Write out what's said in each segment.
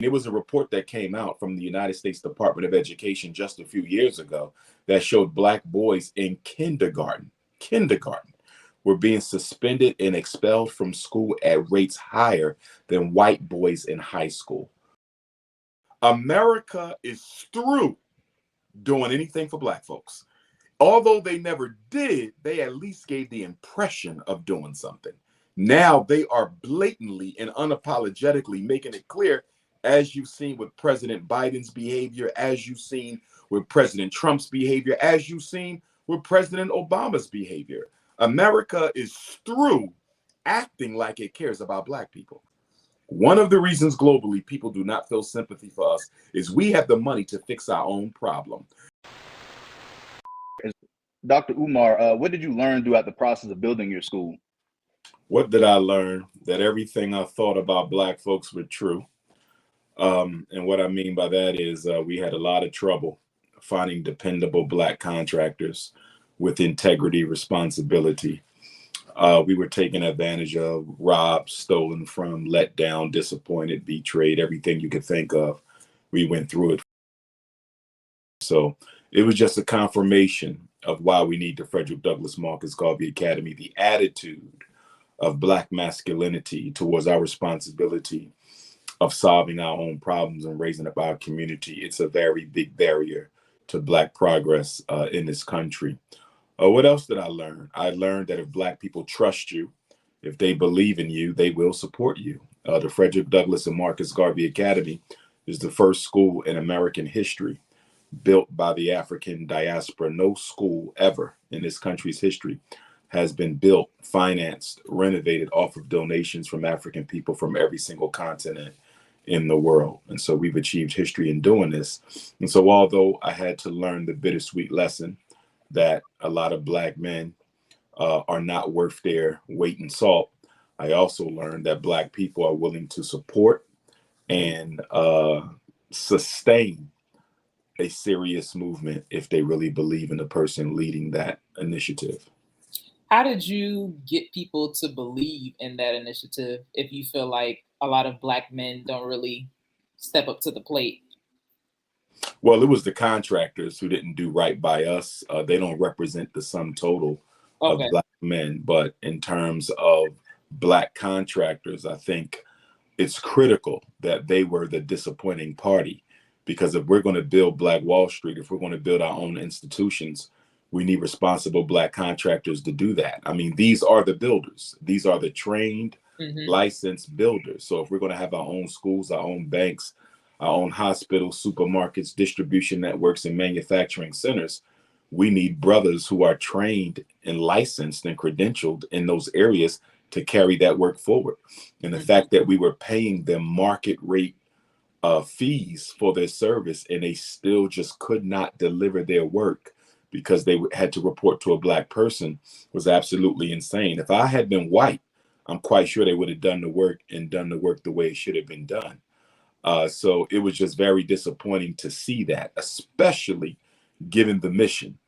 There was a report that came out from the United States Department of Education just a few years ago that showed Black boys in kindergarten were being suspended and expelled from school at rates higher than white boys in high school. America is through doing anything for Black folks. Although they never did, they at least gave the impression of doing something. Now they are blatantly and unapologetically making it clear, as you've seen with President Biden's behavior, as you've seen with President Trump's behavior, as you've seen with President Obama's behavior. America is through acting like it cares about Black people. One of the reasons globally people do not feel sympathy for us is we have the money to fix our own problem. Dr. Umar, what did you learn throughout the process of building your school? What did I learn? That everything I thought about Black folks were true. And what I mean by that is we had a lot of trouble finding dependable Black contractors with integrity, responsibility. We were taken advantage of, robbed, stolen from, let down, disappointed, betrayed, everything you could think of. We went through it. So it was just a confirmation of why we need the Frederick Douglass Marcus Garvey Academy, the attitude of Black masculinity towards our responsibility of solving our own problems and raising up our community. It's a very big barrier to Black progress in this country. What else did I learn? I learned that if Black people trust you, if they believe in you, they will support you. The Frederick Douglass and Marcus Garvey Academy is the first school in American history built by the African diaspora. No school ever in this country's history has been built, financed, renovated off of donations from African people from every single continent in the world. And so we've achieved history in doing this. And so although I had to learn the bittersweet lesson that a lot of Black men are not worth their weight in salt, I also learned that Black people are willing to support and sustain a serious movement if they really believe in the person leading that initiative. How did you get people to believe in that initiative if you feel like a lot of Black men don't really step up to the plate? Well, it was the contractors who didn't do right by us. They don't represent the sum total of Black men, but in terms of Black contractors, I think it's critical that they were the disappointing party. Because if we're going to build Black Wall Street, if we're going to build our own institutions, we need responsible Black contractors to do that. I mean, these are the builders. These are the trained, licensed builders. So if we're going to have our own schools, our own banks, our own hospitals, supermarkets, distribution networks, and manufacturing centers, we need brothers who are trained and licensed and credentialed in those areas to carry that work forward. And the fact that we were paying them market rate fees for their service, and they still just could not deliver their work because they had to report to a Black person was absolutely insane. If I had been white, I'm quite sure they would have done the work and done the work the way it should have been done. So it was just very disappointing to see that, especially given the mission.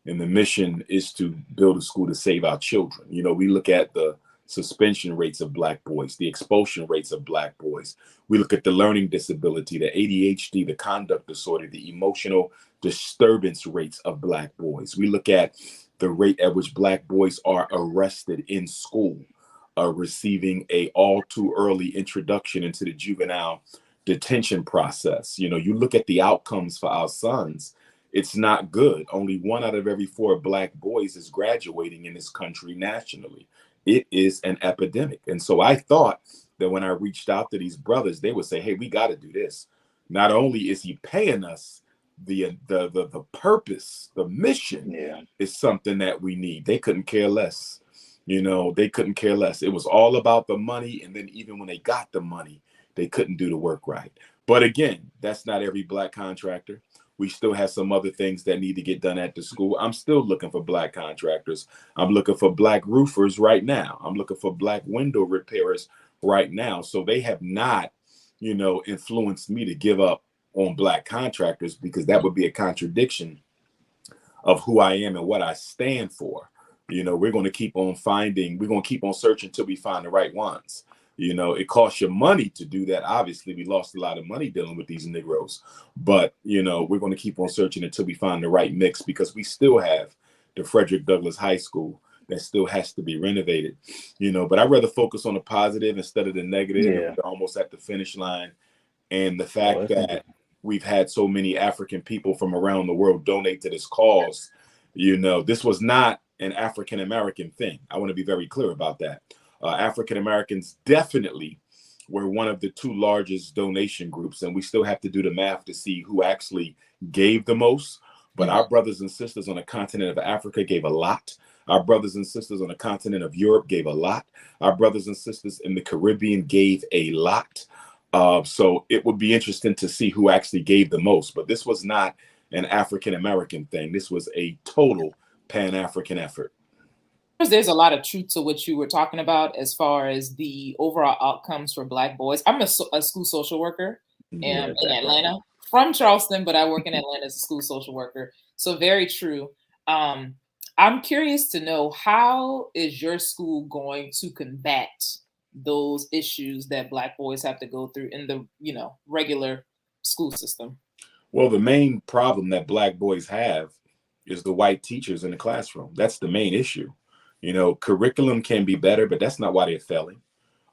And the mission is to build a school to save our children. You know, we look at the suspension rates of Black boys, the expulsion rates of Black boys. We look at the learning disability, the ADHD, the conduct disorder, the emotional disturbance rates of Black boys. We look at the rate at which Black boys are arrested in school, receiving a all too early introduction into the juvenile detention process. You know, you look at the outcomes for our sons, it's not good. Only 1 out of every 4 Black boys is graduating in this country nationally. It is an epidemic. And so I thought that when I reached out to these brothers, they would say, hey, we got to do this. Not only is he paying us, the purpose, the mission is something that we need. They couldn't care less. You know, they couldn't care less. It was all about the money. And then even when they got the money, they couldn't do the work right. But again, that's not every Black contractor. We still have some other things that need to get done at the school. I'm still looking for Black contractors. I'm looking for Black roofers right now. I'm looking for Black window repairers right now. So they have not, you know, influenced me to give up on Black contractors, because that would be a contradiction of who I am and what I stand for. You know, we're going to keep on searching until we find the right ones. You know, it costs you money to do that. Obviously, we lost a lot of money dealing with these Negroes, but you know, we're going to keep on searching until we find the right mix, because we still have the Frederick Douglass High School that still has to be renovated. You know, but I'd rather focus on the positive instead of the negative. Yeah. We're almost at the finish line, and the fact that we've had so many African people from around the world donate to this cause. You know, this was not an African American thing. I want to be very clear about that. African Americans definitely were one of the two largest donation groups, and we still have to do the math to see who actually gave the most. But our brothers and sisters on the continent of Africa gave a lot. Our brothers and sisters on the continent of Europe gave a lot. Our brothers and sisters in the Caribbean gave a lot. So it would be interesting to see who actually gave the most. But this was not an African American thing. This was a total Pan-African effort. There's a lot of truth to what you were talking about as far as the overall outcomes for Black boys. I'm a school social worker in Atlanta, from Charleston, but I work in Atlanta as a school social worker. So very true. I'm curious to know, how is your school going to combat those issues that Black boys have to go through in the, you know, regular school system? Well, the main problem that Black boys have is the white teachers in the classroom. That's the main issue. You know, curriculum can be better, but that's not why they're failing.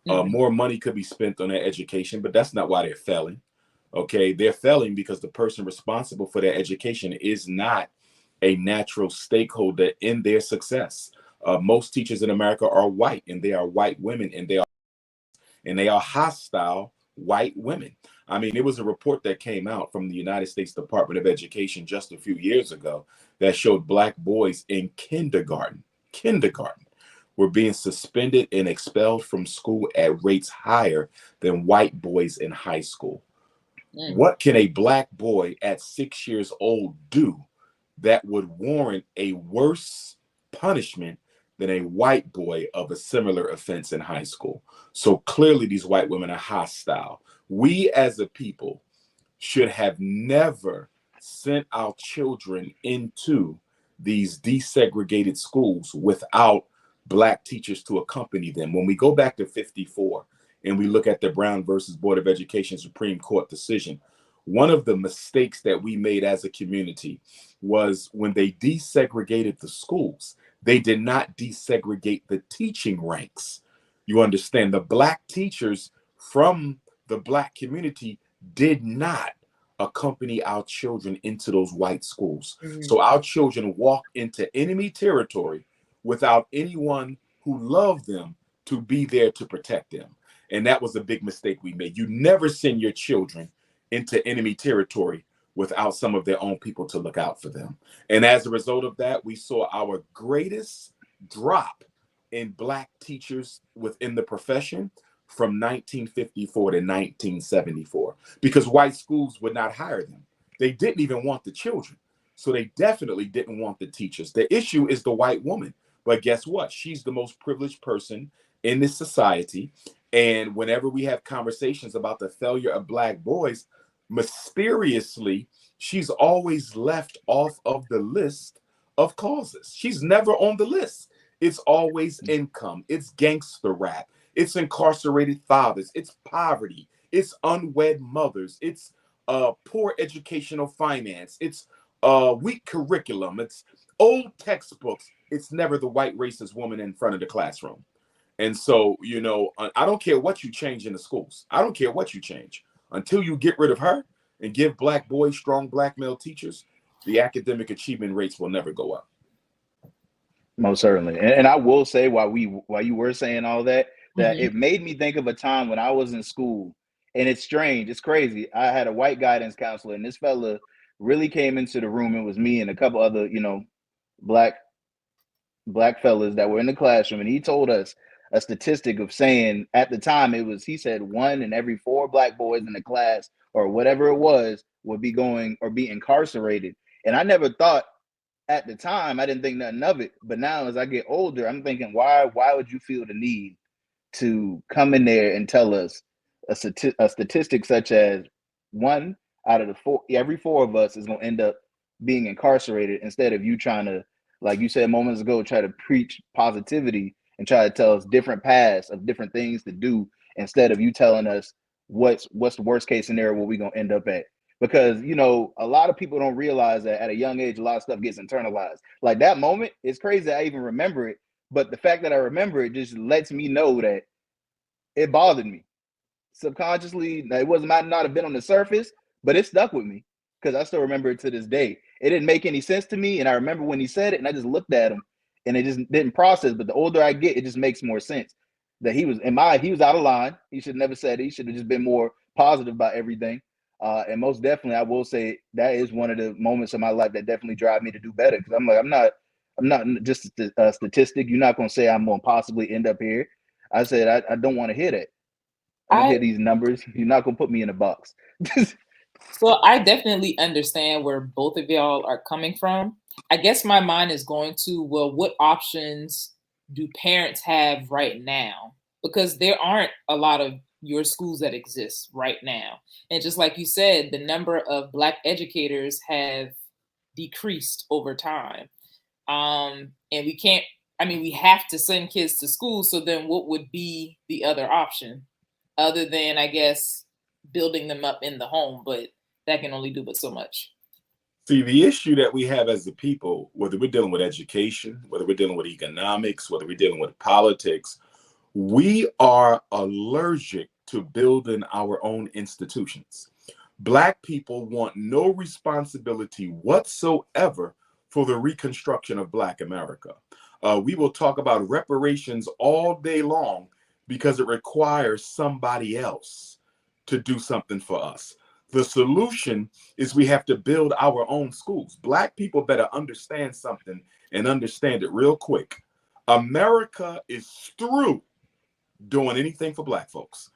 More money could be spent on their education, but that's not why they're failing. Okay, they're failing because the person responsible for their education is not a natural stakeholder in their success. Most teachers in America are white, and they are white women, and they are hostile white women. I mean, it was a report that came out from the United States Department of Education just a few years ago that showed Black boys in kindergarten were being suspended and expelled from school at rates higher than white boys in high school. What can a Black boy at 6 years old do that would warrant a worse punishment than a white boy of a similar offense in high school? So clearly these white women are hostile. We as a people should have never sent our children into these desegregated schools without Black teachers to accompany them. When we go back to 54 and we look at the Brown versus Board of Education Supreme Court decision, one of the mistakes that we made as a community was when they desegregated the schools, they did not desegregate the teaching ranks. You understand, the Black teachers from the Black community did not accompany our children into those white schools. So our children walked into enemy territory without anyone who loved them to be there to protect them. And that was a big mistake we made. You never send your children into enemy territory without some of their own people to look out for them. And as a result of that, we saw our greatest drop in Black teachers within the profession from 1954 to 1974, because white schools would not hire them. They didn't even want the children. So they definitely didn't want the teachers. The issue is the white woman. But guess what? She's the most privileged person in this society. And whenever we have conversations about the failure of Black boys, mysteriously, she's always left off of the list of causes. She's never on the list. It's always income. It's gangster rap. It's incarcerated fathers. It's poverty. It's unwed mothers. It's poor educational finance. It's weak curriculum. It's old textbooks. It's never the white racist woman in front of the classroom. And so, you know, I don't care what you change in the schools. I don't care what you change. Until you get rid of her and give Black boys strong Black male teachers, the academic achievement rates will never go up. Most certainly. And I will say, while you were saying all that, it made me think of a time when I was in school. And it's strange. It's crazy. I had a white guidance counselor, and this fella really came into the room. It was me and a couple other, you know, black fellas that were in the classroom. And he told us a statistic of saying, at the time, he said 1 in every 4 Black boys in the class, or whatever it was, would be going or be incarcerated. And I never thought, at the time, I didn't think nothing of it. But now as I get older, I'm thinking, why would you feel the need to come in there and tell us a statistic such as 1 out of the 4, every 4 of us is going to end up being incarcerated, instead of you trying to, like you said moments ago, try to preach positivity and try to tell us different paths of different things to do instead of you telling us what's the worst case scenario where we're going to end up at. Because, you know, a lot of people don't realize that at a young age, a lot of stuff gets internalized. Like that moment, it's crazy that I even remember it. But the fact that I remember it just lets me know that it bothered me subconsciously. It might not have been on the surface, but it stuck with me because I still remember it to this day. It didn't make any sense to me. And I remember when he said it and I just looked at him and it just didn't process. But the older I get, it just makes more sense that he was out of line. He should have never said it. He should have just been more positive about everything. And most definitely, I will say that is one of the moments of my life that definitely drive me to do better. Because I'm not just a statistic. You're not going to say I'm going to possibly end up here. I said I don't want to hear that. I don't hear these numbers. You're not going to put me in a box. So I definitely understand where both of y'all are coming from. I guess my mind is going to, well, what options do parents have right now? Because there aren't a lot of your schools that exist right now. And just like you said, the number of Black educators have decreased over time. And we have to send kids to school. So then what would be the other option other than, I guess, building them up in the home? But that can only do but so much. See, the issue that we have as a people, whether we're dealing with education, whether we're dealing with economics, whether we're dealing with politics, we are allergic to building our own institutions. Black people want no responsibility whatsoever for the reconstruction of Black America. We will talk about reparations all day long because it requires somebody else to do something for us. The solution is we have to build our own schools. Black people better understand something and understand it real quick. America is through doing anything for Black folks.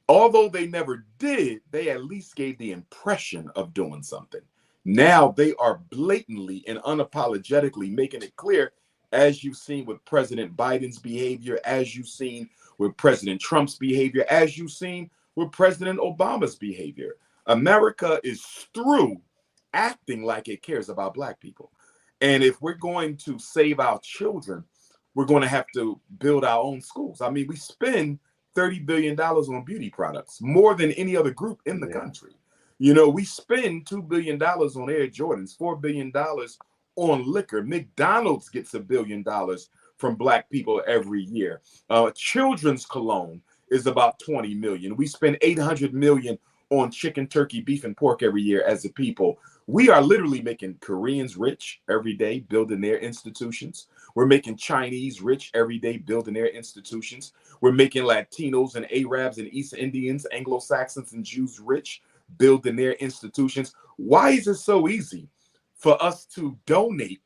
Although they never did, they at least gave the impression of doing something. Now they are blatantly and unapologetically making it clear, as you've seen with President Biden's behavior, as you've seen with President Trump's behavior, as you've seen with President Obama's behavior. America is through acting like it cares about Black people. And if we're going to save our children, we're going to have to build our own schools. I mean, we spend $30 billion on beauty products, more than any other group in the country. You know, we spend $2 billion on Air Jordans, $4 billion on liquor. McDonald's gets $1 billion from Black people every year. Children's cologne is about 20 million. We spend 800 million on chicken, turkey, beef, and pork every year as a people. We are literally making Koreans rich every day, building their institutions. We're making Chinese rich every day, building their institutions. We're making Latinos and Arabs and East Indians, Anglo-Saxons and Jews rich, building their institutions. Why is it so easy for us to donate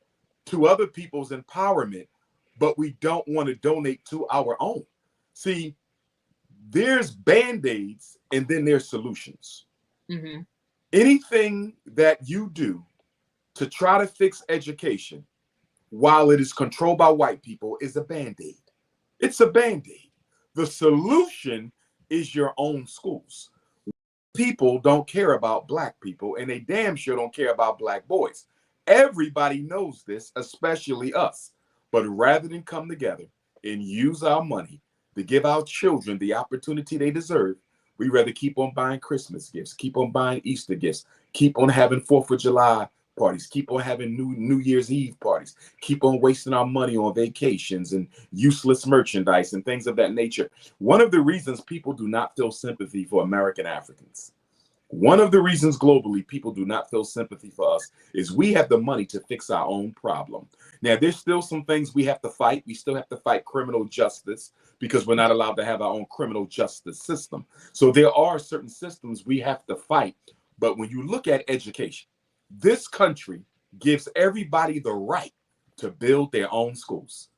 to other people's empowerment, but we don't want to donate to our own? See, there's Band-Aids and then there's solutions. Mm-hmm. Anything that you do to try to fix education while it is controlled by white people is a Band-Aid. It's a Band-Aid. The solution is your own schools. People don't care about Black people, and they damn sure don't care about Black boys. Everybody knows this, especially us. But rather than come together and use our money to give our children the opportunity they deserve, we rather keep on buying Christmas gifts, keep on buying Easter gifts, keep on having 4th of July parties, keep on having New Year's Eve parties, keep on wasting our money on vacations and useless merchandise and things of that nature. One of the reasons people do not feel sympathy for American Africans, one of the reasons globally people do not feel sympathy for us is we have the money to fix our own problem. Now, there's still some things we have to fight. We still have to fight criminal justice because we're not allowed to have our own criminal justice system. So there are certain systems we have to fight. But when you look at education, this country gives everybody the right to build their own schools.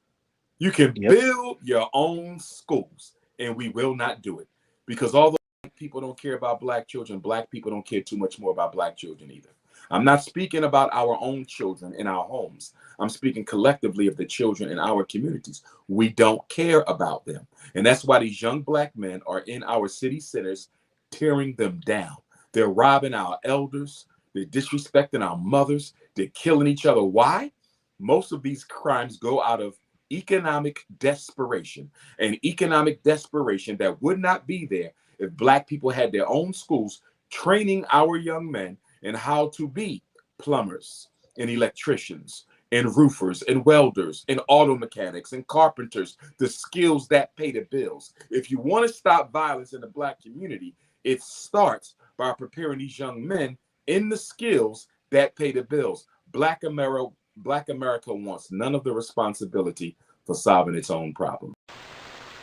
You can build your own schools, and we will not do it because although people don't care about Black children, Black people don't care too much more about Black children either. I'm not speaking about our own children in our homes. I'm speaking collectively of the children in our communities. We don't care about them. And that's why these young Black men are in our city centers tearing them down. They're robbing our elders. They're disrespecting our mothers. They're killing each other. Why? Most of these crimes go out of economic desperation, and economic desperation that would not be there if Black people had their own schools training our young men in how to be plumbers and electricians and roofers and welders and auto mechanics and carpenters, the skills that pay the bills. If you want to stop violence in the Black community, it starts by preparing these young men in the skills that pay the bills. Black America wants none of the responsibility for solving its own problem.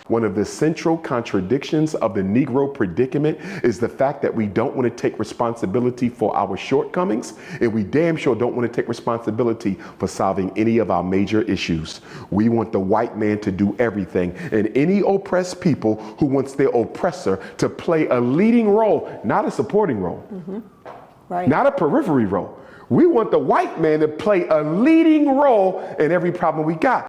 One of the central contradictions of the Negro predicament is the fact that we don't want to take responsibility for our shortcomings, and we damn sure don't want to take responsibility for solving any of our major issues. We want the white man to do everything, and any oppressed people who wants their oppressor to play a leading role, not a supporting role, right, not a periphery role. We want the white man to play a leading role in every problem we got.